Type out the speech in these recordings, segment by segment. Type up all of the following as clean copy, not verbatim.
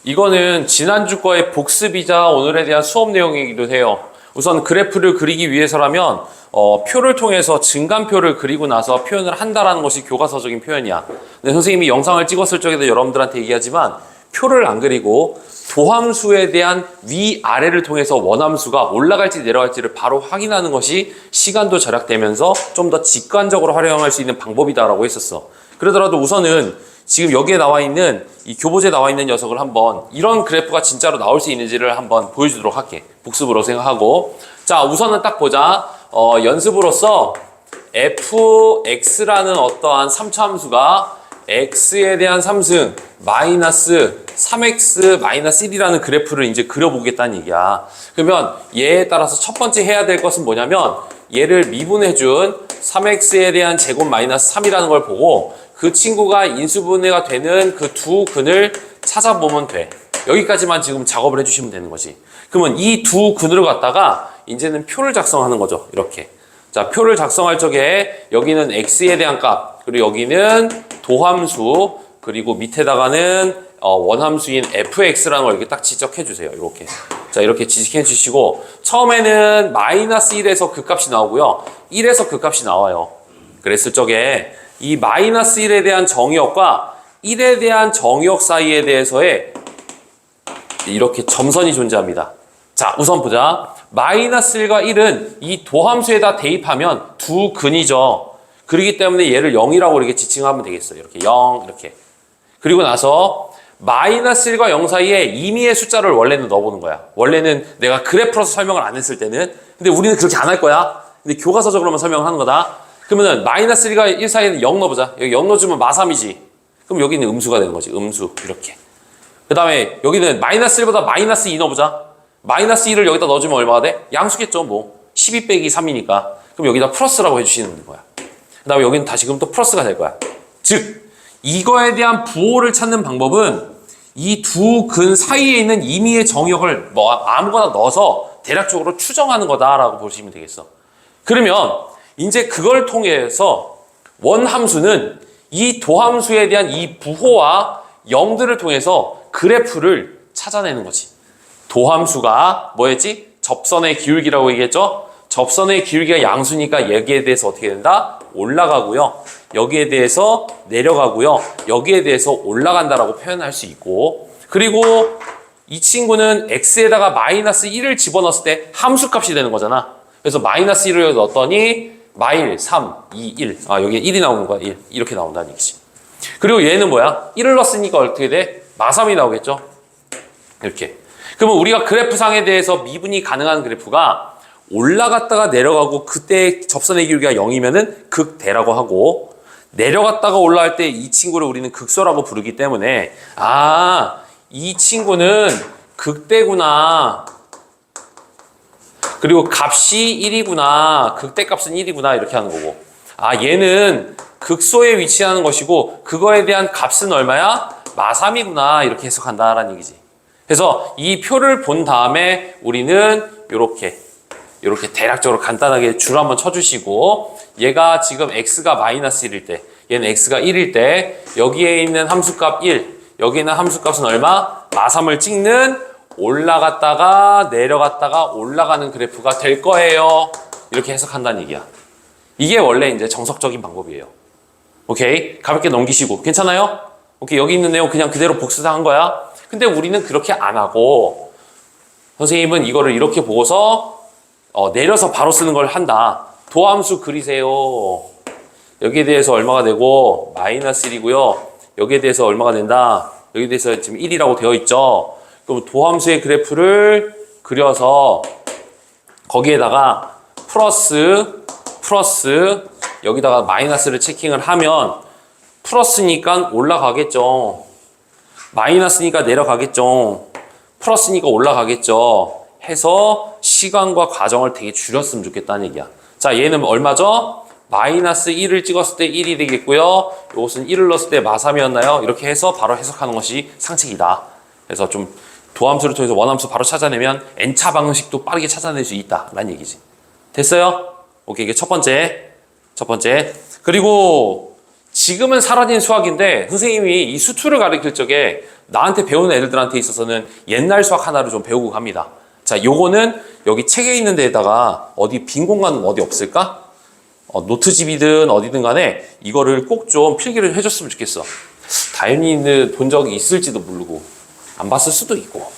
이거는 지난주 거의 복습이자 오늘에 대한 수업 내용이기도 해요. 우선 그래프를 그리기 위해서라면 표를 통해서 증간표를 그리고 나서 표현을 한다라는 것이 교과서적인 표현이야. 근데 선생님이 영상을 찍었을 적에도 여러분들한테 얘기하지만 표를 안 그리고 도함수에 대한 위아래를 통해서 원함수가 올라갈지 내려갈지를 바로 확인하는 것이 시간도 절약되면서 좀 더 직관적으로 활용할 수 있는 방법이다라고 했었어. 그러더라도 우선은 지금 여기에 나와 있는 이 교보지에 나와 있는 녀석을 한번 이런 그래프가 진짜로 나올 수 있는지를 한번 보여주도록 할게. 복습으로 생각하고. 자, 우선은 딱 보자. 연습으로서 fx라는 어떠한 3차 함수가 x에 대한 3승 마이너스 3x 마이너스 1이라는 그래프를 이제 그려보겠다는 얘기야. 그러면 얘에 따라서 첫 번째 해야 될 것은 뭐냐면 얘를 미분해준 3x에 대한 제곱 마이너스 3이라는 걸 보고 그 친구가 인수분해가 되는 그 두 근을 찾아보면 돼. 여기까지만 지금 작업을 해주시면 되는 거지. 그러면 이 두 근으로 갖다가 이제는 표를 작성하는 거죠. 이렇게. 자, 표를 작성할 적에 여기는 x에 대한 값, 그리고 여기는 도함수, 그리고 밑에다가는 원함수인 fx라는 걸 이렇게 딱 지적해 주세요. 이렇게. 자, 이렇게 지적해 주시고 처음에는 마이너스 1에서 그 값이 나오고요. 1에서 그 값이 나와요. 그랬을 적에 이 마이너스 1에 대한 정의역과 1에 대한 정의역 사이에 대해서의 이렇게 점선이 존재합니다. 자, 우선 보자. 마이너스 1과 1은 이 도함수에다 대입하면 두 근이죠. 그렇기 때문에 얘를 0이라고 이렇게 지칭하면 되겠어요. 이렇게 0 이렇게. 그리고 나서 마이너스 1과 0 사이에 임의의 숫자를 원래는 넣어보는 거야. 원래는 내가 그래프로서 설명을 안 했을 때는. 근데 우리는 그렇게 안 할 거야. 근데 교과서적으로만 설명을 하는 거다. 그러면은 마이너스 1과 1 사이에는 0 넣어보자. 여기 0 넣어주면 마삼이지. 그럼 여기는 음수가 되는 거지. 음수. 이렇게. 그 다음에 여기는 마이너스 1보다 마이너스 2 넣어보자. 마이너스 2를 여기다 넣어주면 얼마가 돼? 양수겠죠. 뭐 12 빼기 3이니까. 그럼 여기다 플러스라고 해주시는 거야. 그 다음에 여기는 다시금 또 플러스가 될 거야. 즉 이거에 대한 부호를 찾는 방법은 이 두 근 사이에 있는 임의의 정의역을 뭐 아무거나 넣어서 대략적으로 추정하는 거다라고 보시면 되겠어. 그러면 이제 그걸 통해서 원함수는 이 도함수에 대한 이 부호와 0들을 통해서 그래프를 찾아내는 거지. 도함수가 뭐였지? 접선의 기울기라고 얘기했죠? 접선의 기울기가 양수니까 여기에 대해서 어떻게 된다? 올라가고요. 여기에 대해서 내려가고요. 여기에 대해서 올라간다라고 표현할 수 있고, 그리고 이 친구는 x에다가 마이너스 1을 집어넣었을 때 함수값이 되는 거잖아. 그래서 마이너스 1을 넣었더니 마일, 3, 2, 1. 아, 여기에 1이 나오는 거야. 1. 이렇게 나온다는 얘기지. 그리고 얘는 뭐야? 1을 넣었으니까 어떻게 돼? 마삼이 나오겠죠? 이렇게. 그러면 우리가 그래프상에 대해서 미분이 가능한 그래프가 올라갔다가 내려가고 그때 접선의 기울기가 0이면은 극대라고 하고, 내려갔다가 올라갈 때 이 친구를 우리는 극소라고 부르기 때문에 이 친구는 극대구나. 그리고 값이 1이구나. 극대값은 1이구나. 이렇게 하는 거고. 얘는 극소에 위치하는 것이고 그거에 대한 값은 얼마야? 마삼이구나. 이렇게 해석한다라는 얘기지. 그래서 이 표를 본 다음에 우리는 이렇게 대략적으로 간단하게 줄 한번 쳐주시고, 얘가 지금 x가 마이너스 1일 때, 얘는 x가 1일 때, 여기에 있는 함수값 1, 여기 있는 함수값은 얼마? 마삼을 찍는 올라갔다가 내려갔다가 올라가는 그래프가 될 거예요. 이렇게 해석한다는 얘기야. 이게 원래 이제 정석적인 방법이에요. 오케이? 가볍게 넘기시고. 괜찮아요? 오케이. 여기 있는 내용 그냥 그대로 복수한 거야. 근데 우리는 그렇게 안 하고, 선생님은 이거를 이렇게 보고서 내려서 바로 쓰는 걸 한다. 도함수 그리세요. 여기에 대해서 얼마가 되고 마이너스 1이고요. 여기에 대해서 얼마가 된다. 여기에 대해서 지금 1이라고 되어 있죠. 그럼 도함수의 그래프를 그려서 거기에다가 플러스 여기다가 마이너스를 체킹을 하면 플러스니까 올라가겠죠. 마이너스니까 내려가겠죠. 플러스니까 올라가겠죠. 해서 시간과 과정을 되게 줄였으면 좋겠다는 얘기야. 자, 얘는 얼마죠? 마이너스 1을 찍었을 때 1이 되겠고요. 이것은 1을 넣었을 때 마3이었나요? 이렇게 해서 바로 해석하는 것이 상책이다. 그래서 좀 도함수를 통해서 원함수 바로 찾아내면 n차 방식도 빠르게 찾아낼 수 있다 라는 얘기지. 됐어요? 오케이, 이게 첫 번째. 그리고 지금은 사라진 수학인데 선생님이 이 수투를 가르칠 적에 나한테 배우는 애들한테 있어서는 옛날 수학 하나를 좀 배우고 갑니다. 자, 요거는 여기 책에 있는 데다가 어디 빈 공간은 어디 없을까? 노트집이든 어디든 간에 이거를 꼭 좀 필기를 해줬으면 좋겠어. 다현이는 본 적이 있을지도 모르고 안 봤을 수도 있고.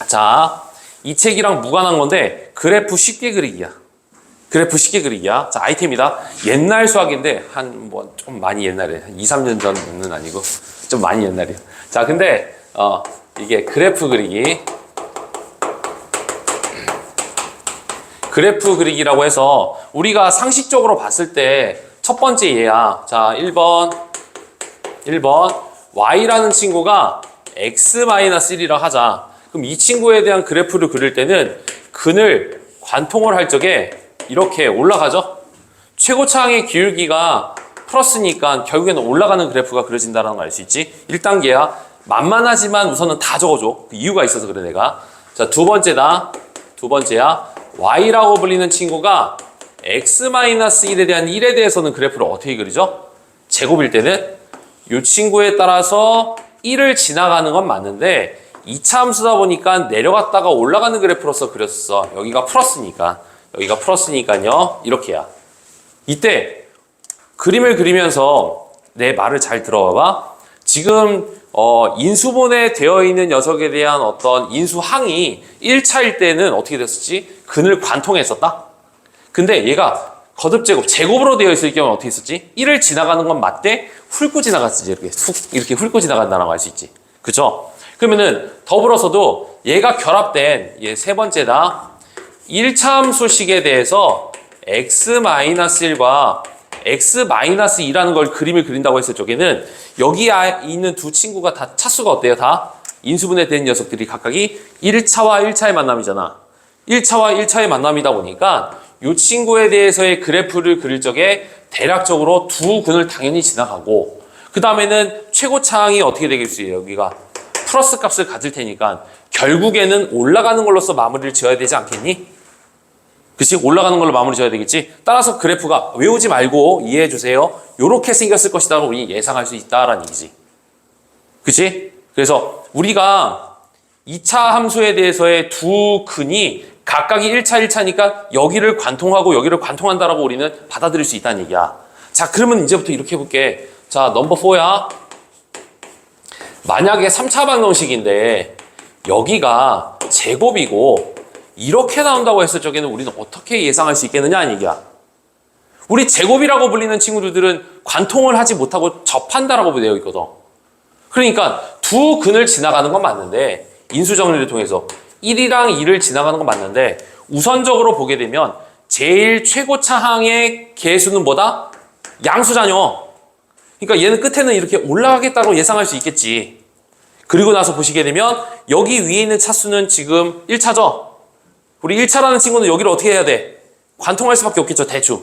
자, 이 책이랑 무관한 건데 그래프 쉽게 그리기야. 그래프 쉽게 그리기야. 자, 아이템이다. 옛날 수학인데 좀 많이 옛날에 한 2, 3년 전은 아니고 좀 많이 옛날이야. 자, 근데 이게 그래프 그리기. 그래프 그리기라고 해서 우리가 상식적으로 봤을 때 첫 번째 얘야. 자, 1번 y라는 친구가 x-1이라 하자. 그럼 이 친구에 대한 그래프를 그릴 때는 근을 관통을 할 적에 이렇게 올라가죠. 최고차항의 기울기가 플러스니까 결국에는 올라가는 그래프가 그려진다는 걸 알 수 있지. 1단계야. 만만하지만 우선은 다 적어줘. 그 이유가 있어서 그래 내가. 자, 두 번째야. y라고 불리는 친구가 x-1에 대한 1에 대해서는 그래프를 어떻게 그리죠? 제곱일 때는 이 친구에 따라서 1을 지나가는 건 맞는데 2차 함수다 보니까 내려갔다가 올라가는 그래프로서 그렸어. 여기가 플러스니까요. 이렇게야. 이때 그림을 그리면서 내 말을 잘 들어봐. 지금 인수분해 되어 있는 녀석에 대한 어떤 인수항이 1차일 때는 어떻게 됐었지? 근을 관통했었다. 근데 얘가 거듭제곱, 제곱으로 되어 있을 경우는 어떻게 했었지? 1을 지나가는 건 맞대? 훑고 지나갔지. 이렇게 훑고 지나간다는 걸 알 수 있지. 그죠? 그러면은 더불어서도 얘가 결합된 얘 세 번째다. 1차 함수식에 대해서 x-1과 x-2라는 걸 그림을 그린다고 했을 적에는 여기 있는 두 친구가 다 차수가 어때요? 다 인수분해 된 녀석들이 각각이 1차와 1차의 만남이잖아. 1차와 1차의 만남이다 보니까 이 친구에 대해서의 그래프를 그릴 적에 대략적으로 두 근을 당연히 지나가고 그 다음에는 최고차항이 어떻게 되겠어요? 여기가 플러스 값을 가질 테니까 결국에는 올라가는 걸로서 마무리를 지어야 되지 않겠니? 그치? 올라가는 걸로 마무리 지어야 되겠지? 따라서 그래프가 외우지 말고 이해해 주세요. 요렇게 생겼을 것이다 우리 예상할 수 있다라는 얘기지. 그치? 그래서 우리가 2차 함수에 대해서의 두 근이 각각이 1차 1차니까 여기를 관통하고 여기를 관통한다라고 우리는 받아들일 수 있다는 얘기야. 자, 그러면 이제부터 이렇게 해볼게. 자, 넘버 4야. 만약에 3차 방정식인데 여기가 제곱이고 이렇게 나온다고 했을 적에는 우리는 어떻게 예상할 수 있겠느냐 하는 얘기야. 우리 제곱이라고 불리는 친구들은 관통을 하지 못하고 접한다라고 되어 있거든. 그러니까 두 근을 지나가는 건 맞는데 인수정리를 통해서 1이랑 2를 지나가는 건 맞는데 우선적으로 보게 되면 제일 최고차항의 개수는 뭐다? 양수자녀. 그러니까 얘는 끝에는 이렇게 올라가겠다고 예상할 수 있겠지. 그리고 나서 보시게 되면 여기 위에 있는 차수는 지금 1차죠. 우리 1차라는 친구는 여기를 어떻게 해야 돼? 관통할 수밖에 없겠죠, 대충.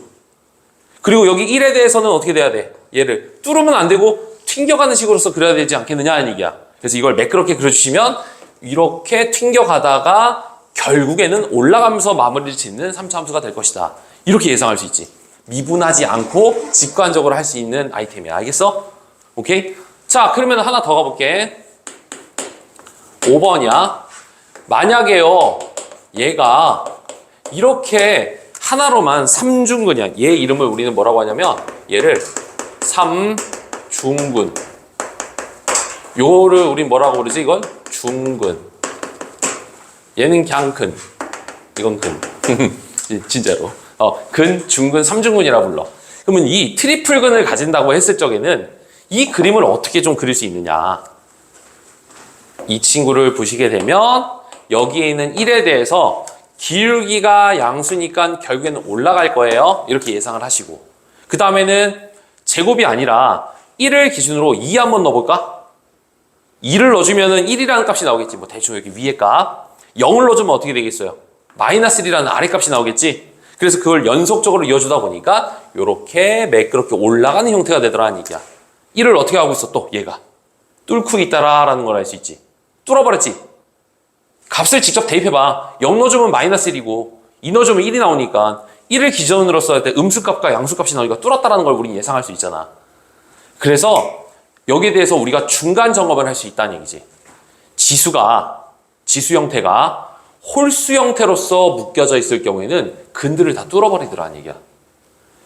그리고 여기 1에 대해서는 어떻게 돼야 돼? 얘를 뚫으면 안 되고 튕겨가는 식으로서 그려야 되지 않겠느냐 하는 얘기야. 그래서 이걸 매끄럽게 그려주시면 이렇게 튕겨가다가 결국에는 올라가면서 마무리를 짓는 3차 함수가 될 것이다. 이렇게 예상할 수 있지. 미분하지 않고 직관적으로 할 수 있는 아이템이야. 알겠어? 오케이? 자, 그러면 하나 더 가볼게. 5번이야. 만약에요, 얘가 이렇게 하나로만 3중근이야. 얘 이름을 우리는 뭐라고 하냐면 얘를 3중근. 요거를 우린 뭐라고 부르지? 이건 중근. 얘는 그냥 근. 이건 근. 진짜로. 근, 중근, 3중근이라 불러. 그러면 이 트리플근을 가진다고 했을 적에는 이 그림을 어떻게 좀 그릴 수 있느냐. 이 친구를 보시게 되면 여기에 있는 1에 대해서 기울기가 양수니까 결국에는 올라갈 거예요. 이렇게 예상을 하시고. 그 다음에는 제곱이 아니라 1을 기준으로 2 한번 넣어볼까? 2를 넣어주면 1이라는 값이 나오겠지. 뭐 대충 여기 위에 값. 0을 넣어주면 어떻게 되겠어요? 마이너스 1이라는 아래 값이 나오겠지. 그래서 그걸 연속적으로 이어주다 보니까 이렇게 매끄럽게 올라가는 형태가 되더라는 얘기야. 1을 어떻게 하고 있어 또 얘가? 뚫고 있다라는 걸 알 수 있지. 뚫어버렸지. 값을 직접 대입해봐. 0 넣어주면 마이너스 1이고 2 넣어주면 1이 나오니까 1을 기준으로 써야 때 음수값과 양수값이 나오니까 뚫었다라는 걸 우리는 예상할 수 있잖아. 그래서 여기에 대해서 우리가 중간 점검을 할 수 있다는 얘기지. 지수 형태가 홀수 형태로서 묶여져 있을 경우에는 근들을 다 뚫어버리더라는 얘기야.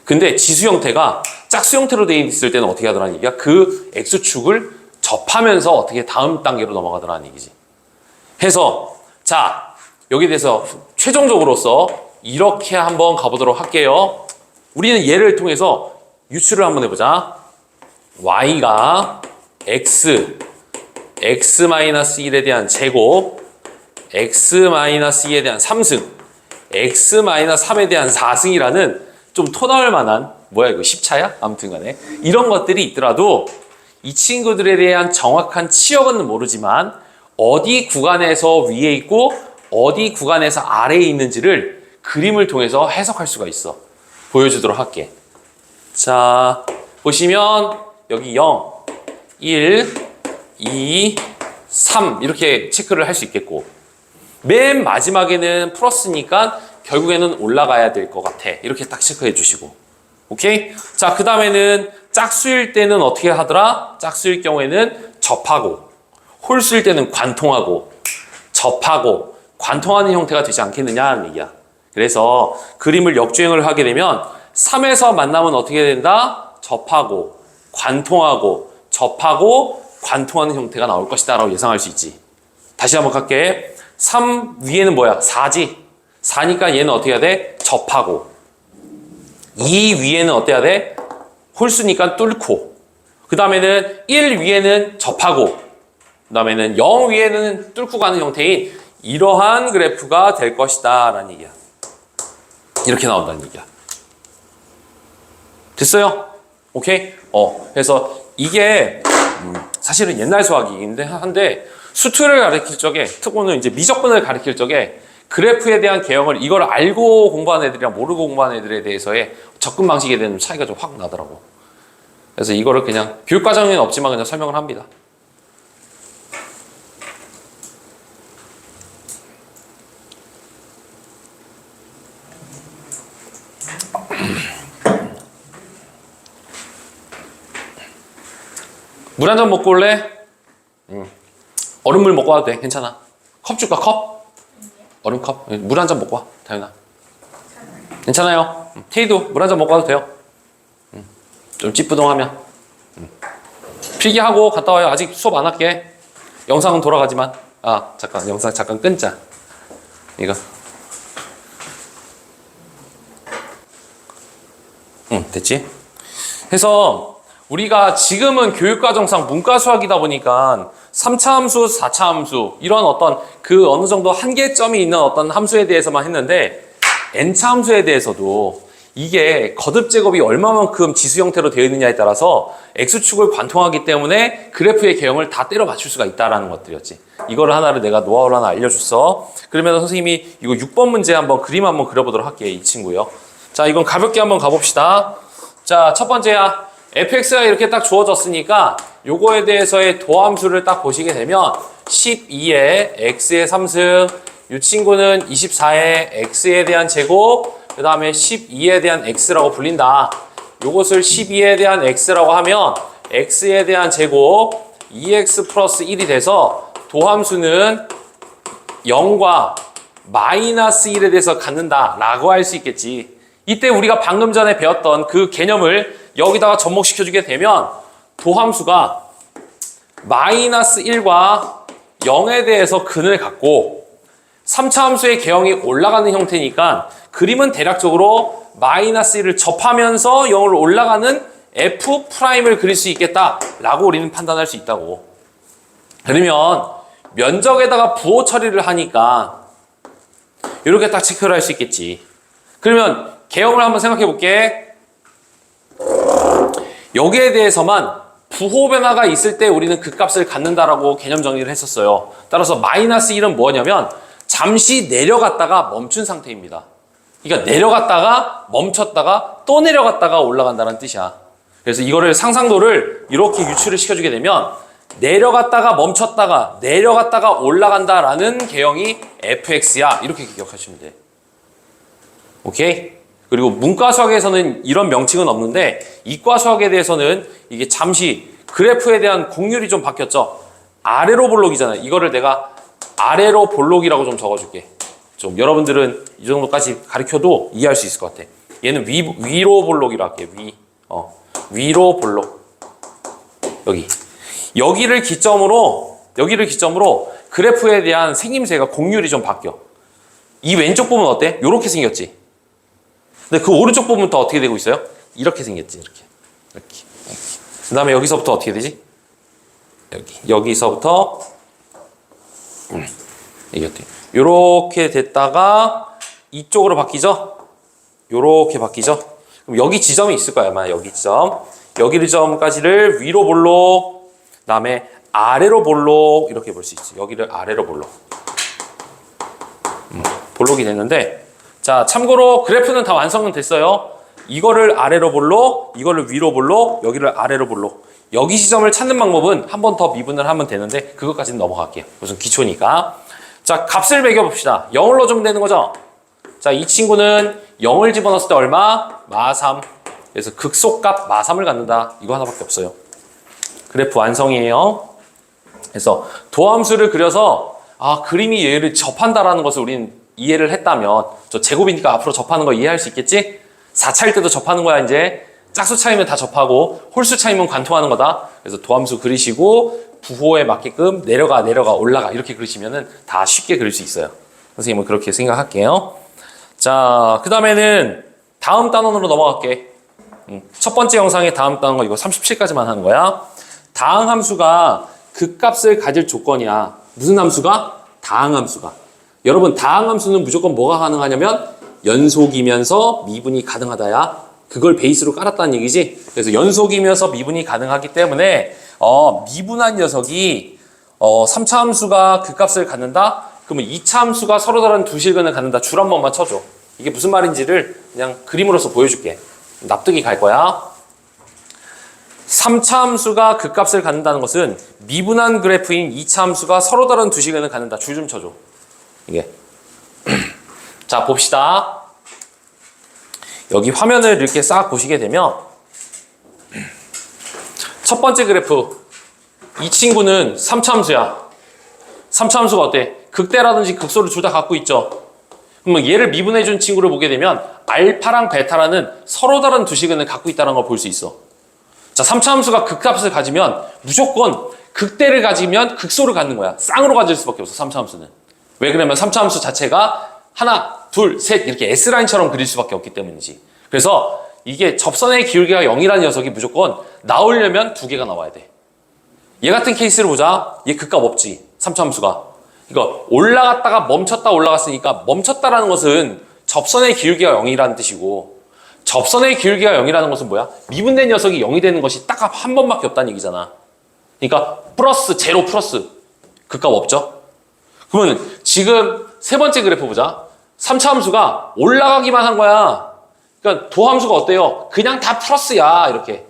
근데 지수 형태가 짝수 형태로 되어 있을 때는 어떻게 하더라는 얘기야? 그 X축을 접하면서 어떻게 다음 단계로 넘어가더라는 얘기지. 해서 자, 여기에 대해서 최종적으로서 이렇게 한번 가보도록 할게요. 우리는 얘를 통해서 유추를 한번 해보자. y가 x-1에 대한 제곱, x-2에 대한 3승, x-3에 대한 4승이라는 좀 토 나올 만한, 뭐야 이거 10차야? 아무튼 간에 이런 것들이 있더라도 이 친구들에 대한 정확한 치역은 모르지만 어디 구간에서 위에 있고 어디 구간에서 아래에 있는지를 그림을 통해서 해석할 수가 있어. 보여주도록 할게. 자, 보시면 여기 0, 1, 2, 3 이렇게 체크를 할 수 있겠고, 맨 마지막에는 플러스니까 결국에는 올라가야 될 것 같아. 이렇게 딱 체크해 주시고. 오케이? 자, 그 다음에는 짝수일 때는 어떻게 하더라? 짝수일 경우에는 접하고, 홀수일 때는 관통하고, 접하고, 관통하는 형태가 되지 않겠느냐는 얘기야. 그래서 그림을 역주행을 하게 되면 3에서 만나면 어떻게 된다? 접하고, 관통하고, 접하고, 관통하는 형태가 나올 것이다 라고 예상할 수 있지. 다시 한번 갈게. 3 위에는 뭐야? 4지. 4니까 얘는 어떻게 해야 돼? 접하고. 2 위에는 어떻게 해야 돼? 홀수니까 뚫고. 그 다음에는 1 위에는 접하고. 그 다음에는 0 위에는 뚫고 가는 형태인 이러한 그래프가 될 것이다 라는 얘기야. 이렇게 나온다는 얘기야. 됐어요? 오케이? 그래서 이게 사실은 옛날 수학이긴 한데 수투를 가르칠 적에, 특고는 이제 미적분을 가르칠 적에 그래프에 대한 개형을 이걸 알고 공부하는 애들이랑 모르고 공부하는 애들에 대해서의 접근 방식에 대한 차이가 좀 확 나더라고. 그래서 이거를 그냥 교육과정에는 없지만 그냥 설명을 합니다. 물 한 잔 먹고 올래? 얼음물 먹고 와도 돼. 괜찮아. 컵 줄까? 컵? 얼음컵? 물 한 잔 먹고 와. 다현아. 괜찮아요. 테이도 물 한 잔 먹고 와도 돼요. 좀 찌뿌둥하면. 필기하고 갔다 와요. 아직 수업 안 할게. 영상은 돌아가지만. 잠깐. 영상 잠깐 끊자. 이거. 됐지? 해서 우리가 지금은 교육과정상 문과 수학이다 보니까 3차 함수, 4차 함수 이런 어떤 그 어느 정도 한계점이 있는 어떤 함수에 대해서만 했는데 n차 함수에 대해서도 이게 거듭 제곱이 얼마만큼 지수 형태로 되어 있느냐에 따라서 x축을 관통하기 때문에 그래프의 개형을 다 때려 맞출 수가 있다라는 것들이었지. 이거를 하나를 내가 노하우를 하나 알려줬어. 그러면 선생님이 이거 6번 문제 한번 그림 한번 그려보도록 할게요. 이 친구요. 자, 이건 가볍게 한번 가봅시다. 자, 첫 번째야. fx가 이렇게 딱 주어졌으니까 요거에 대해서의 도함수를 딱 보시게 되면 12에 x의 3승, 이 친구는 24에 x에 대한 제곱, 그 다음에 12에 대한 x라고 불린다. 요것을 12에 대한 x라고 하면 x에 대한 제곱 2x 플러스 1이 돼서 도함수는 0과 마이너스 1에 대해서 갖는다 라고 할 수 있겠지. 이때 우리가 방금 전에 배웠던 그 개념을 여기다가 접목시켜주게 되면 도함수가 마이너스 1과 0에 대해서 근을 갖고 3차 함수의 개형이 올라가는 형태니까 그림은 대략적으로 마이너스 1을 접하면서 0을 올라가는 F'을 그릴 수 있겠다라고 우리는 판단할 수 있다고. 그러면 면적에다가 부호 처리를 하니까 이렇게 딱 체크를 할 수 있겠지. 그러면 개형을 한번 생각해 볼게. 여기에 대해서만 부호 변화가 있을 때 우리는 그 값을 갖는다라고 개념 정리를 했었어요. 따라서 마이너스 1은 뭐냐면 잠시 내려갔다가 멈춘 상태입니다. 그러니까 내려갔다가 멈췄다가 또 내려갔다가 올라간다는 뜻이야. 그래서 이거를 상상도를 이렇게 유추를 시켜주게 되면 내려갔다가 멈췄다가 내려갔다가 올라간다라는 개형이 fx야. 이렇게 기억하시면 돼. 오케이? 그리고 문과 수학에서는 이런 명칭은 없는데 이과 수학에 대해서는 이게 잠시 그래프에 대한 공률이 좀 바뀌었죠. 아래로 볼록이잖아요. 이거를 내가 아래로 볼록이라고 좀 적어줄게. 좀 여러분들은 이 정도까지 가르쳐도 이해할 수 있을 것 같아. 얘는 위로 볼록이라 할게. 위로 볼록. 여기를 기점으로 그래프에 대한 생김새가 공률이 좀 바뀌어. 이 왼쪽 부분 어때? 요렇게 생겼지. 근데 그 오른쪽 부분부터 어떻게 되고 있어요? 이렇게 생겼지. 이렇게. 그 다음에 여기서부터 어떻게 되지? 여기서부터 이게 어때? 요렇게 됐다가 이쪽으로 바뀌죠? 요렇게 바뀌죠? 그럼 여기 지점이 있을 거야, 아마 여기 지점. 여기 지점까지를 위로 볼록, 그 다음에 아래로 볼록, 이렇게 볼 수 있어. 여기를 아래로 볼록. 볼록이 됐는데, 자, 참고로 그래프는 다 완성은 됐어요. 이거를 아래로 볼록, 이거를 위로 볼록, 여기를 아래로 볼록. 여기 지점을 찾는 방법은 한 번 더 미분을 하면 되는데 그것까지는 넘어갈게요. 무슨 기초니까. 자, 값을 매겨봅시다. 0을 넣어주면 되는 거죠? 자, 이 친구는 0을 집어넣었을 때 얼마? 마3. 그래서 극소값 마3을 갖는다. 이거 하나밖에 없어요. 그래프 완성이에요. 그래서 도함수를 그려서 그림이 얘를 접한다라는 것을 우린 이해를 했다면 저 제곱이니까 앞으로 접하는 거 이해할 수 있겠지? 4차일 때도 접하는 거야 이제. 짝수 차이면 다 접하고 홀수 차이면 관통하는 거다. 그래서 도함수 그리시고 부호에 맞게끔 내려가 올라가 이렇게 그리시면은 다 쉽게 그릴 수 있어요. 선생님은 그렇게 생각할게요. 자, 그 다음에는 다음 단원으로 넘어갈게. 첫 번째 영상의 다음 단원 이거 37까지만 하는 거야. 다항함수가 극값을 가질 조건이야. 무슨 함수가? 다항함수가. 여러분 다항함수는 무조건 뭐가 가능하냐면 연속이면서 미분이 가능하다야. 그걸 베이스로 깔았다는 얘기지. 그래서 연속이면서 미분이 가능하기 때문에 미분한 녀석이 3차 함수가 극값을 갖는다? 그러면 2차 함수가 서로 다른 두 실근을 갖는다. 줄 한 번만 쳐줘. 이게 무슨 말인지를 그냥 그림으로서 보여줄게. 납득이 갈 거야. 3차 함수가 극값을 갖는다는 것은 미분한 그래프인 2차 함수가 서로 다른 두 실근을 갖는다. 줄 좀 쳐줘. 이게. 자, 봅시다. 여기 화면을 이렇게 싹 보시게 되면 첫 번째 그래프 이 친구는 3차 함수야. 3차 함수가 어때? 극대라든지 극소를 둘 다 갖고 있죠. 그러면 얘를 미분해준 친구를 보게 되면 알파랑 베타라는 서로 다른 두 식은을 갖고 있다는 걸 볼 수 있어. 자, 3차 함수가 극값을 가지면 무조건 극대를 가지면 극소를 갖는 거야. 쌍으로 가질 수밖에 없어. 3차 함수는. 왜 그러면 3차 함수 자체가 하나, 둘, 셋 이렇게 S라인처럼 그릴 수밖에 없기 때문이지. 그래서 이게 접선의 기울기가 0이라는 녀석이 무조건 나오려면 두 개가 나와야 돼. 얘 같은 케이스를 보자. 얘 극값 없지. 3차 함수가. 이거 올라갔다가 멈췄다 올라갔으니까 멈췄다라는 것은 접선의 기울기가 0이라는 뜻이고 접선의 기울기가 0이라는 것은 뭐야? 미분된 녀석이 0이 되는 것이 딱 한 번밖에 없다는 얘기잖아. 그러니까 플러스, 제로 플러스 극값 없죠? 그러면 지금 세 번째 그래프 보자. 3차 함수가 올라가기만 한 거야. 그러니까 도함수가 어때요? 그냥 다 플러스야. 이렇게.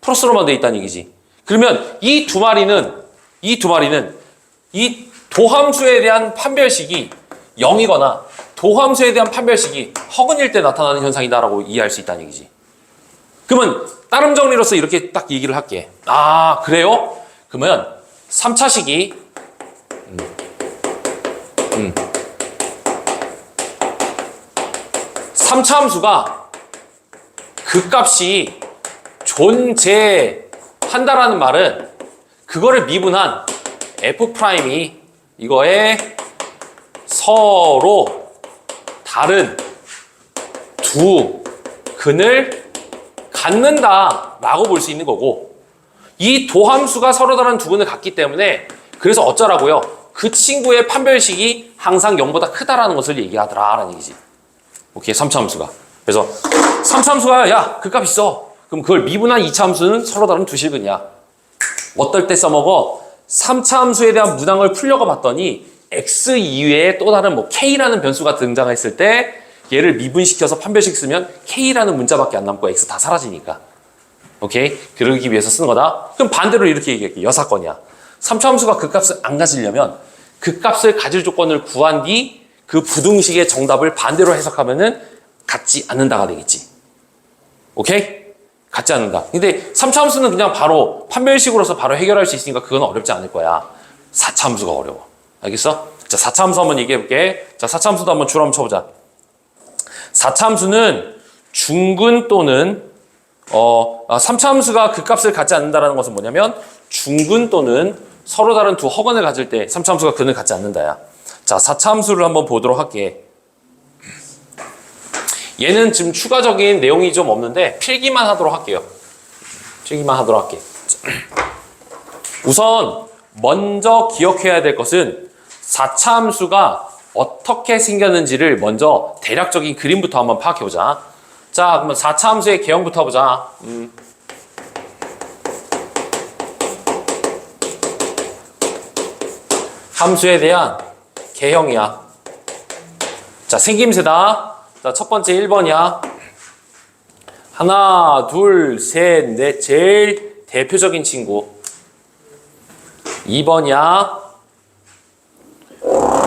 플러스로만 돼 있다는 얘기지. 그러면 이 두 마리는 이 도함수에 대한 판별식이 0이거나 도함수에 대한 판별식이 허근일 때 나타나는 현상이다라고 이해할 수 있다는 얘기지. 그러면 따름 정리로서 이렇게 딱 얘기를 할게. 그래요? 그러면 3차식이 3차 함수가 극값이 존재한다라는 말은 그거를 미분한 F'이 이거에 서로 다른 두 근을 갖는다라고 볼 수 있는 거고 이 도함수가 서로 다른 두 근을 갖기 때문에 그래서 어쩌라고요? 그 친구의 판별식이 항상 0보다 크다라는 것을 얘기하더라라는 얘기지. 오케이, 3차 함수가. 그래서 3차 함수가 야, 극값 있어. 그럼 그걸 미분한 2차 함수는 서로 다른 두 실근이야. 어떨 때 써먹어? 3차 함수에 대한 문항을 풀려고 봤더니 x 이외에 또 다른 k라는 변수가 등장했을 때 얘를 미분시켜서 판별식 쓰면 k라는 문자밖에 안 남고 x 다 사라지니까. 오케이? 그러기 위해서 쓰는 거다. 그럼 반대로 이렇게 얘기할게. 여사건이야. 3차 함수가 극값을 안 가지려면 극값을 가질 조건을 구한 뒤 그 부등식의 정답을 반대로 해석하면은 같지 않는다가 되겠지. 오케이? 같지 않는다. 근데 3차 함수는 그냥 바로 판별식으로서 바로 해결할 수 있으니까 그건 어렵지 않을 거야. 4차 함수가 어려워. 알겠어? 자, 4차 함수 한번 얘기해 볼게. 자, 4차 함수도 한번 줄 한번 쳐보자. 4차 함수는 중근 또는 3차 함수가 그 값을 갖지 않는다라는 것은 뭐냐면 중근 또는 서로 다른 두 허근을 가질 때 3차 함수가 근을 갖지 않는다야. 자, 4차 함수를 한번 보도록 할게. 얘는 지금 추가적인 내용이 좀 없는데 필기만 하도록 할게요. 필기만 하도록 할게. 우선 먼저 기억해야 될 것은 4차 함수가 어떻게 생겼는지를 먼저 대략적인 그림부터 한번 파악해보자. 자, 그러면 4차 함수의 개형부터 보자. 함수에 대한 개형이야. 자, 생김새다. 자, 첫 번째 1번이야. 하나, 둘, 셋, 넷. 제일 대표적인 친구. 2번이야.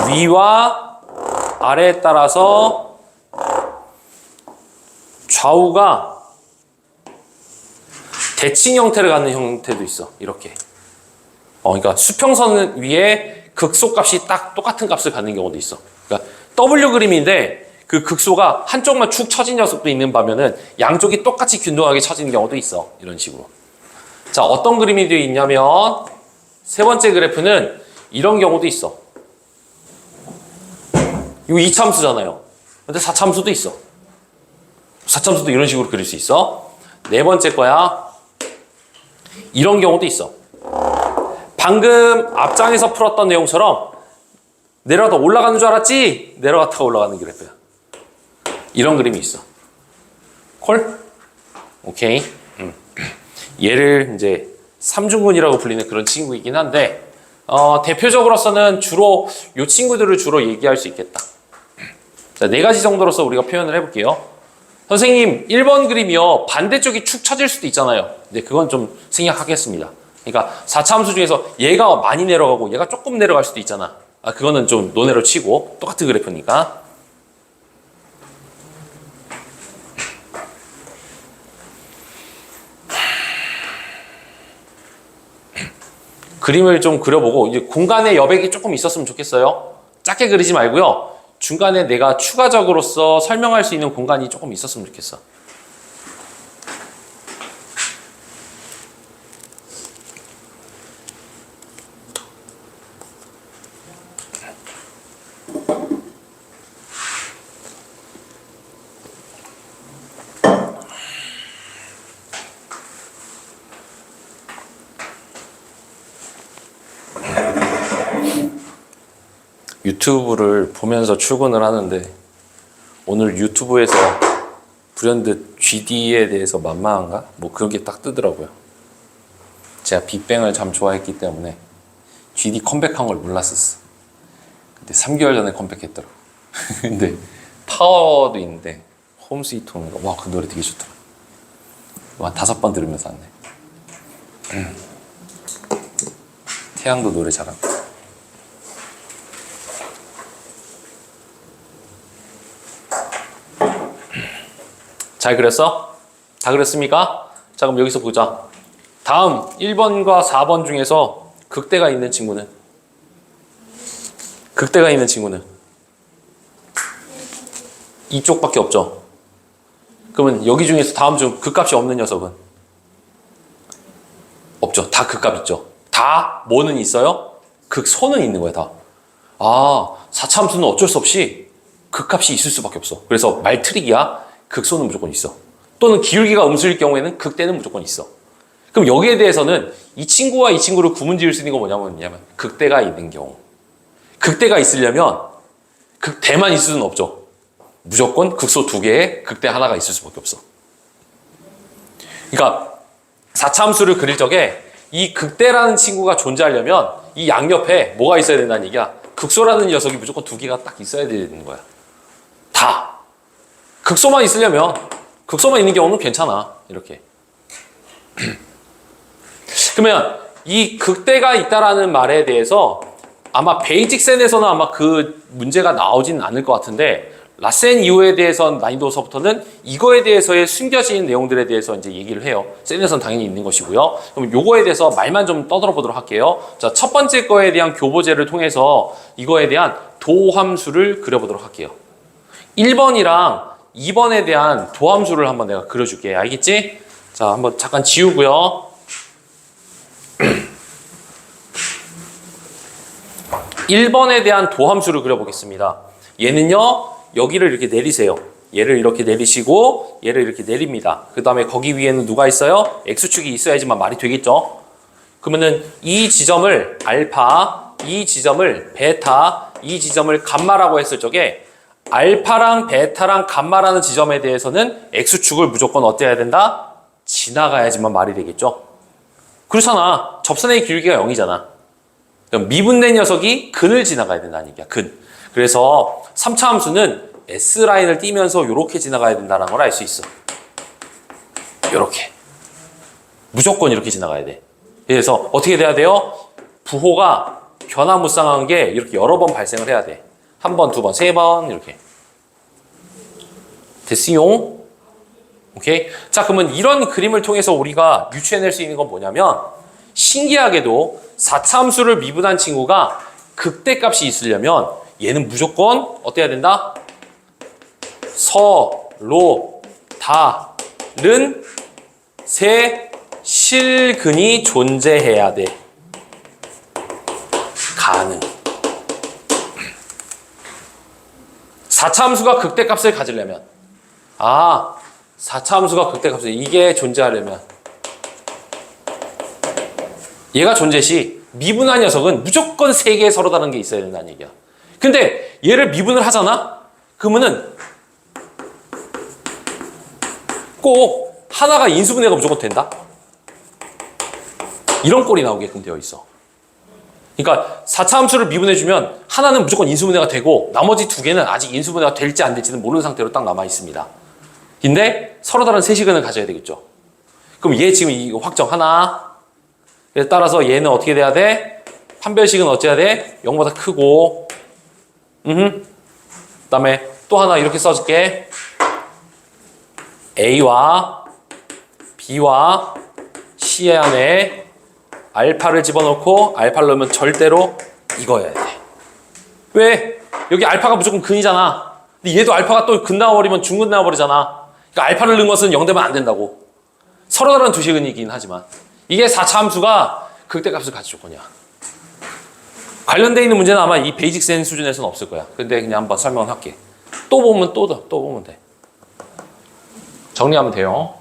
위와 아래에 따라서 좌우가 대칭 형태를 갖는 형태도 있어. 이렇게. 그러니까 수평선 위에 극소값이 딱 똑같은 값을 갖는 경우도 있어. 그러니까 W 그림인데 그 극소가 한쪽만 축 처진 녀석도 있는 반면은 양쪽이 똑같이 균등하게 처지는 경우도 있어. 이런 식으로. 자, 어떤 그림이 되어 있냐면 세 번째 그래프는 이런 경우도 있어. 이거 2차 함수잖아요. 근데 4차 함수도 있어. 4차 함수도 이런 식으로 그릴 수 있어. 네 번째 거야. 이런 경우도 있어. 방금 앞장에서 풀었던 내용처럼 내려가다 올라가는 줄 알았지? 내려갔다가 올라가는 그래프야. 이런 그림이 있어. 콜? 오케이. 얘를 이제 삼중근이라고 불리는 그런 친구이긴 한데 대표적으로서는 주로 이 친구들을 주로 얘기할 수 있겠다. 자, 네 가지 정도로서 우리가 표현을 해볼게요. 선생님, 1번 그림이요. 반대쪽이 축 처질 수도 있잖아요. 근데 그건 좀 생략하겠습니다. 그러니까 4차 함수 중에서 얘가 많이 내려가고 얘가 조금 내려갈 수도 있잖아. 그거는 좀 논외로 치고 똑같은 그래프니까. 그림을 좀 그려보고 이제 공간에 여백이 조금 있었으면 좋겠어요. 작게 그리지 말고요. 중간에 내가 추가적으로서 설명할 수 있는 공간이 조금 있었으면 좋겠어. 유튜브를 보면서 출근을 하는데 오늘 유튜브에서 불현듯 GD에 대해서 만만한가? 뭐 그런 게 딱 뜨더라고요. 제가 빅뱅을 참 좋아했기 때문에 GD 컴백한 걸 몰랐었어. 근데 3개월 전에 컴백했더라고. 근데 파워도 있는데 홈 스위트 홈인가? 와, 그 노래 되게 좋더라. 와, 5번 들으면서 왔네. 태양도 노래 잘한다. 잘 그렸어? 다 그렸습니까? 자, 그럼 여기서 보자. 다음 1번과 4번 중에서 극대가 있는 친구는? 극대가 있는 친구는? 이쪽밖에 없죠. 그러면 여기 중에서 다음 중 극값이 없는 녀석은? 없죠. 다 극값 있죠. 다 뭐는 있어요? 극소는 있는 거야, 다. 4차 함수는 어쩔 수 없이 극값이 있을 수밖에 없어. 그래서 말트릭이야. 극소는 무조건 있어. 또는 기울기가 음수일 경우에는 극대는 무조건 있어. 그럼 여기에 대해서는 이 친구와 이 친구를 구분 지을 수 있는 건 뭐냐면 극대가 있는 경우. 극대가 있으려면 극대만 있을 수는 없죠. 무조건 극소 2개에 극대 하나가 있을 수밖에 없어. 그러니까 4차 함수를 그릴 적에 이 극대라는 친구가 존재하려면 이 양옆에 뭐가 있어야 된다는 얘기야. 극소라는 녀석이 무조건 2개가 딱 있어야 되는 거야. 다. 극소만 있으려면 극소만 있는 경우는 괜찮아. 이렇게. 그러면 이 극대가 있다라는 말에 대해서 아마 베이직센에서는 아마 그 문제가 나오진 않을 것 같은데 라센 이후에 대해선 난이도서부터는 이거에 대해서의 숨겨진 내용들에 대해서 이제 얘기를 해요. 센에서는 당연히 있는 것이고요. 그럼 요거에 대해서 말만 좀 떠들어 보도록 할게요. 자, 첫 번째 거에 대한 교보제를 통해서 이거에 대한 도함수를 그려보도록 할게요. 1번이랑 2번에 대한 도함수를 한번 내가 그려줄게. 알겠지? 자, 한번 잠깐 지우고요. 1번에 대한 도함수를 그려보겠습니다. 얘는요, 여기를 이렇게 내리세요. 얘를 이렇게 내리시고 얘를 이렇게 내립니다. 그 다음에 거기 위에는 누가 있어요? X축이 있어야지만 말이 되겠죠. 그러면은 이 지점을 알파, 이 지점을 베타, 이 지점을 감마라고 했을 적에 알파랑 베타랑 감마라는 지점에 대해서는 X축을 무조건 어때야 된다? 지나가야지만 말이 되겠죠. 그렇잖아. 접선의 기울기가 0이잖아. 그럼 미분된 녀석이 근을 지나가야 된다는 얘기야. 근. 그래서 3차 함수는 S라인을 띄면서 이렇게 지나가야 된다는 걸 알 수 있어. 이렇게. 무조건 이렇게 지나가야 돼. 그래서 어떻게 돼야 돼요? 부호가 변화무쌍한 게 이렇게 여러 번 발생을 해야 돼. 한 번, 두 번, 세 번 이렇게. 됐어요? 오케이? 자, 그러면 이런 그림을 통해서 우리가 유추해낼 수 있는 건 뭐냐면 신기하게도 4차 함수를 미분한 친구가 극대값이 있으려면 얘는 무조건 어때야 된다? 서로 다른 세 실근이 존재해야 돼. 가능. 4차 함수가 극대값을 가지려면 4차 함수가 극대값을 이게 존재하려면 얘가 존재 시 미분한 녀석은 무조건 3개의 서로 다른 게 있어야 된다는 얘기야. 근데 얘를 미분을 하잖아? 그러면은 꼭 하나가 인수분해가 무조건 된다? 이런 꼴이 나오게끔 되어 있어. 그러니까 4차 함수를 미분해주면 하나는 무조건 인수분해가 되고 나머지 2개는 아직 인수분해가 될지 안 될지는 모르는 상태로 딱 남아 있습니다. 근데 서로 다른 세시근을 가져야 되겠죠. 그럼 얘 지금 이거 확정 하나. 그래서 따라서 얘는 어떻게 돼야 돼? 판별식은 어째야 돼? 0보다 크고. 그다음에 또 하나 이렇게 써줄게. A와 B와 C 안에 알파를 집어넣고 알파를 넣으면 절대로 이거여야 돼. 왜? 여기 알파가 무조건 근이잖아. 근데 얘도 알파가 또 근 나와버리면 중근 나와버리잖아. 그러니까 알파를 넣은 것은 0 되면 안 된다고. 서로 다른 두 시근이긴 하지만 이게 4차 함수가 극대값을 가질 조건이야. 관련되어 있는 문제는 아마 이 베이직 센 수준에서는 없을 거야. 근데 그냥 한번 설명을 할게. 또 보면 또 보면 돼. 정리하면 돼요.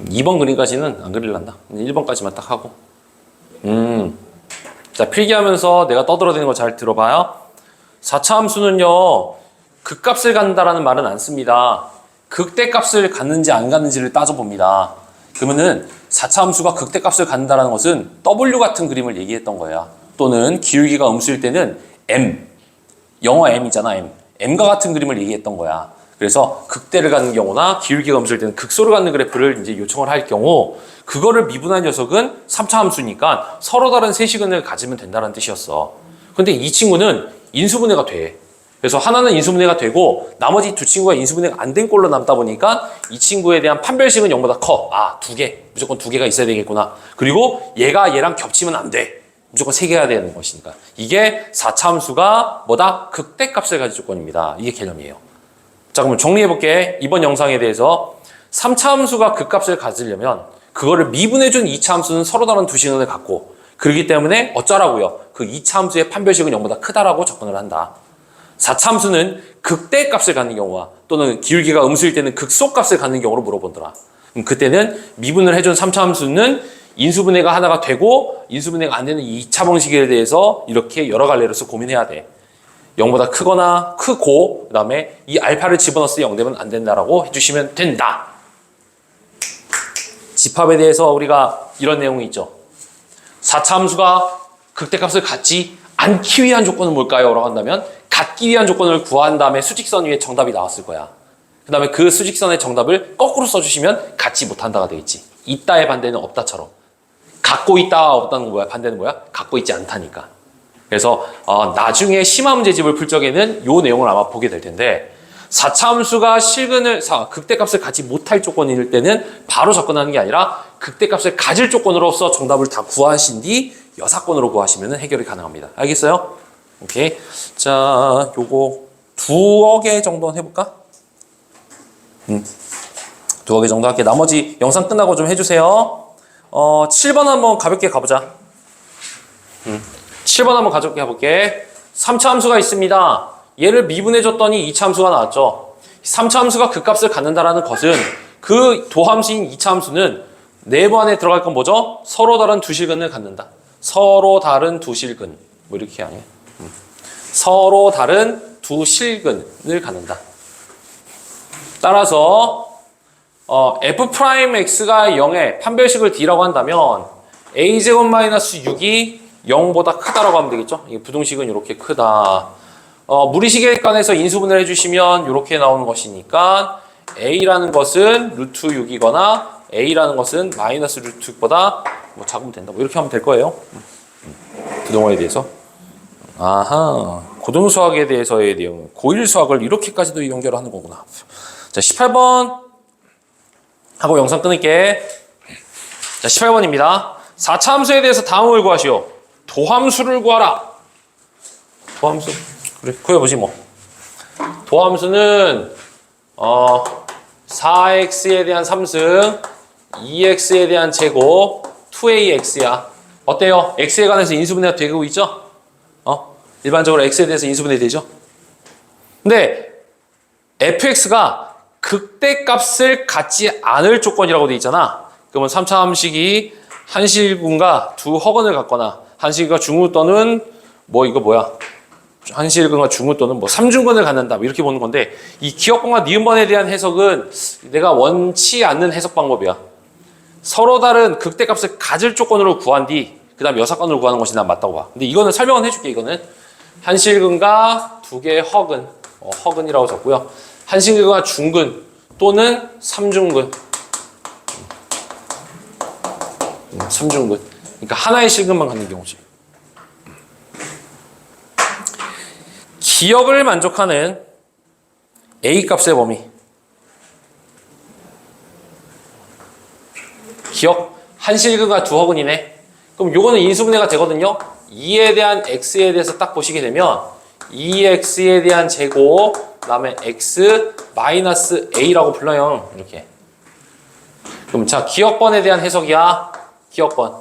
(2번) 그림까지는 안 그릴란다. 1번까지만 딱 하고. 자, 필기하면서 내가 떠들어대는 거 잘 들어봐요. 4차 함수는요, 극값을 갖는다라는 말은 안 씁니다. 극대값을 갖는지 안 갖는지를 따져봅니다. 그러면은 4차 함수가 극대값을 갖는다라는 것은 W 같은 그림을 얘기했던 거야. 또는 기울기가 음수일 때는 M, 영어 M이잖아, M. M과 같은 그림을 얘기했던 거야. 그래서 극대를 갖는 경우나 기울기가 음수일 때는 극소를 갖는 그래프를 이제 요청을 할 경우 그거를 미분한 녀석은 3차 함수니까 서로 다른 세시근을 가지면 된다는 뜻이었어. 근데 이 친구는 인수분해가 돼. 그래서 하나는 인수분해가 되고 나머지 두 친구가 인수분해가 안 된 꼴로 남다 보니까 이 친구에 대한 판별식은 0보다 커. 2개. 무조건 2개가 있어야 되겠구나. 그리고 얘가 얘랑 겹치면 안 돼. 무조건 3개가 되는 것이니까. 이게 4차 함수가 뭐다? 극대값을 가질 조건입니다. 이게 개념이에요. 자, 그럼 정리해볼게. 이번 영상에 대해서 3차 함수가 극값을 가지려면 그거를 미분해준 2차 함수는 서로 다른 두 시근을 갖고 그렇기 때문에 어쩌라고요? 그 2차 함수의 판별식은 0보다 크다라고 접근을 한다. 4차 함수는 극대값을 갖는 경우와 또는 기울기가 음수일 때는 극소값을 갖는 경우로 물어보더라. 그럼 그때는 미분을 해준 3차 함수는 인수분해가 하나가 되고 인수분해가 안 되는 2차 방식에 대해서 이렇게 여러 갈래로서 고민해야 돼. 0보다 크거나 크고 그 다음에 이 알파를 집어넣었을 때 0 되면 안 된다라고 해주시면 된다. 집합에 대해서 우리가 이런 내용이 있죠. 4차 함수가 극대값을 갖지 않기 위한 조건은 뭘까요? 라고 한다면 갖기 위한 조건을 구한 다음에 수직선 위에 정답이 나왔을 거야. 그 다음에 그 수직선의 정답을 거꾸로 써주시면 갖지 못한다가 되겠지. 있다의 반대는 없다처럼. 갖고 있다 없다는 건 뭐야? 반대는 뭐야? 갖고 있지 않다니까. 그래서 나중에 심화 문제집을 풀 적에는 요 내용을 아마 보게 될 텐데 4차 함수가 실근을 극대값을 갖지 못할 조건일 때는 바로 접근하는 게 아니라 극대값을 가질 조건으로서 정답을 다 구하신 뒤 여사건으로 구하시면 해결이 가능합니다. 알겠어요? 오케이. 자, 요거 두어 개 정도 해볼까? 두어 개 정도 할게. 나머지 영상 끝나고 좀 해주세요. 7번 한번 가볍게 가보자. 7번 한번 가볍게 가볼게. 3차 함수가 있습니다. 얘를 미분해줬더니 2차 함수가 나왔죠. 3차 함수가 그 값을 갖는다라는 것은 그 도함수인 2차 함수는 네모 안에 들어갈 건 뭐죠? 서로 다른 두 실근을 갖는다. 서로 다른 두 실근. 뭐 이렇게 하네. 서로 다른 두 실근을 갖는다. 따라서 f'x가 0에 판별식을 d라고 한다면 a제곱 마이너스 6이 0보다 크다라고 하면 되겠죠? 이 부등식은 이렇게 크다. 무리식에 관해서 인수분해를 해주시면 이렇게 나오는 것이니까 a라는 것은 루트 6이거나 a라는 것은 마이너스 루트 6보다 뭐 작으면 된다. 뭐 이렇게 하면 될 거예요. 부동호에 대해서. 아하. 고등수학에 대해서의 내용. 고1 수학을 이렇게까지도 연결하는 거구나. 자, 18번 하고 영상 끊을게. 자, 18번입니다. 4차 함수에 대해서 다음을 구하시오. 도함수를 구하라. 도함수. 그래, 구해보지 뭐. 도함수는 4x에 대한 3승, 2x에 대한 제곱, 2ax야. 어때요? x에 관해서 인수분해가 되고 있죠? 일반적으로 x에 대해서 인수분해 되죠? 근데 fx가 극대값을 갖지 않을 조건이라고 돼 있잖아. 그러면 3차 함식이 한실근과 두 허근을 갖거나 한실근과 중우 또는 뭐 이거 뭐야? 한실근과 중우 또는 뭐 삼중근을 갖는다. 뭐 이렇게 보는 건데 이 기억번과 니은번에 대한 해석은 내가 원치 않는 해석 방법이야. 서로 다른 극대값을 가질 조건으로 구한 뒤 그 다음 여사건으로 구하는 것이 난 맞다고 봐. 근데 이거는 설명은 해줄게. 이거는 한실근과 두 개의 허근, 허근이라고 적고요. 한실근과 중근 또는 삼중근. 삼중근. 그러니까 하나의 실근만 갖는 경우지. 기억을 만족하는 A 값의 범위. 기억 한실근과 두 허근이네. 그럼 요거는 인수분해가 되거든요. 2에 대한 x에 대해서 딱 보시게 되면 2x에 대한 제곱 그다음에 x 마이너스 a라고 불러요. 이렇게. 그럼 자, 기억번에 대한 해석이야. 기억번.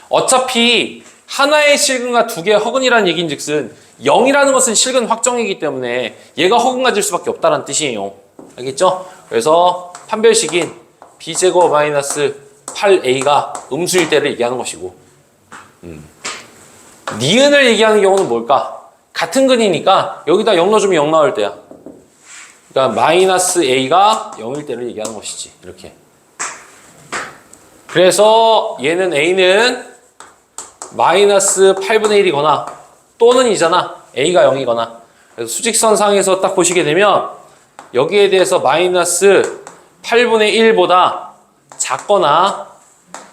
어차피 하나의 실근과 두 개의 허근이라는 얘기인 즉슨 0이라는 것은 실근 확정이기 때문에 얘가 허근 가질 수밖에 없다는 뜻이에요. 알겠죠? 그래서 판별식인 b제곱 마이너스 8a가 음수일 때를 얘기하는 것이고 니은을 얘기하는 경우는 뭘까? 같은 근이니까 여기다 0 넣어주면 0 나올 때야. 그러니까 마이너스 a가 0일 때를 얘기하는 것이지. 이렇게. 그래서 얘는 a는 마이너스 8분의 1이거나 또는 이잖아. a가 0이거나. 그래서 수직선상에서 딱 보시게 되면 여기에 대해서 마이너스 8분의 1보다 작거나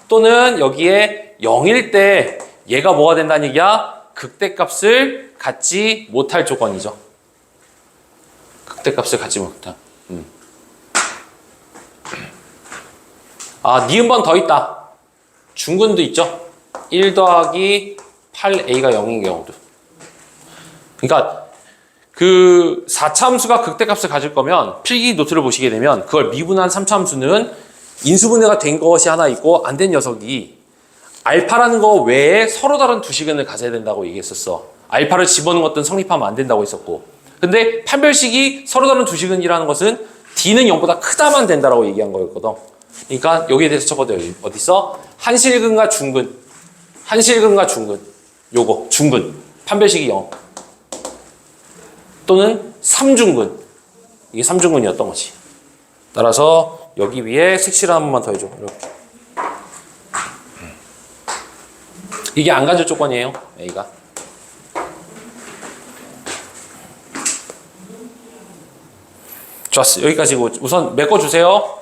또는 여기에 0일 때 얘가 뭐가 된다는 얘기야? 극대값을 갖지 못할 조건이죠. 극대값을 갖지 못할. 니은번 더 있다. 중근도 있죠. 1 더하기 8a가 0인 경우도. 그러니까 그 4차 함수가 극대값을 가질 거면 필기 노트를 보시게 되면 그걸 미분한 3차 함수는 인수분해가 된 것이 하나 있고 안 된 녀석이 알파라는 거 외에 서로 다른 두 시근을 가져야 된다고 얘기했었어. 알파를 집어넣은 것들은 성립하면 안 된다고 했었고. 근데 판별식이 서로 다른 두 시근이라는 것은 D는 0보다 크다만 된다라고 얘기한 거였거든. 그러니까 여기에 대해서 적어도 여기 어디 있어? 한실근과 중근. 한실근과 중근. 요거 중근. 판별식이 0. 또는 삼중근. 이게 삼중근이었던 거지. 따라서 여기 위에 색칠 한 번만 더 해줘. 이렇게. 이게 안 가질 조건이에요. A가. 좋았어. 여기까지고 우선 메꿔주세요.